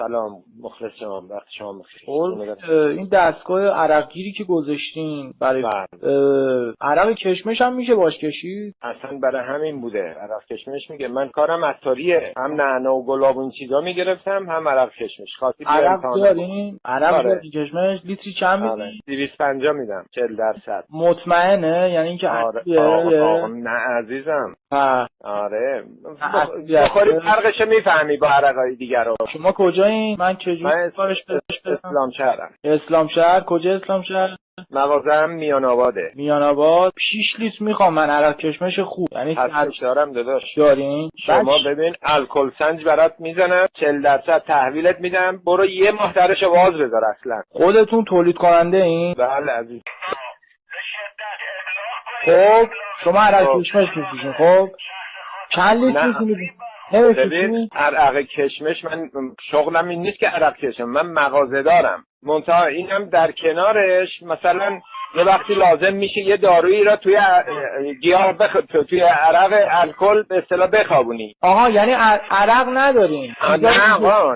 سلام، مخلص شما، وقت شما بخیر. این دستگاه عرقگیری که گذاشتین برای عرق کشمش هم میشه باش کشید؟ اصلا برای همین بوده. عرق کشمش میگه من کارم عطاریه، هم نعنا و گلاب و این چیزا میگرفتم، هم عرق کشمش. خاطی عرق دارین؟ عرق دارین کشمش لیتری چند میدین؟ 250 میدم، 40%. مطمئنه؟ یعنی اینکه آره نه عزیزم. آره بخوری فرقش میفهمی با عرقای دیگر رو. شما کجایین؟ من چجوری کارش اسلام شهرم. اسلام شهر؟ کجا اسلام شهر؟ مغازم میان آباده. میان آباد. 6 لیتر میخوام من عرق کشمش خوب. یعنی هستش دارم داداش. دارین؟ شما ببین الکل سنج برات میزنم، 40% تحویلت میدم، برو یه ماه درش باز بذار. اصلا خودتون تولید کننده این؟ بله عزیز. خب شما عرق کشمش میفروشین. خب چند لیتر میدین؟ ببین عرق کشمش من شغلم این نیست که عرق کشم، من مغازه دارم. منتها اینم در کنارش مثلا یه وقتی لازم میشه یه دارویی را توی گیاه توی عرق الکل به اصطلاح بخوابونی. آها یعنی عرق ندارین؟ نه آقا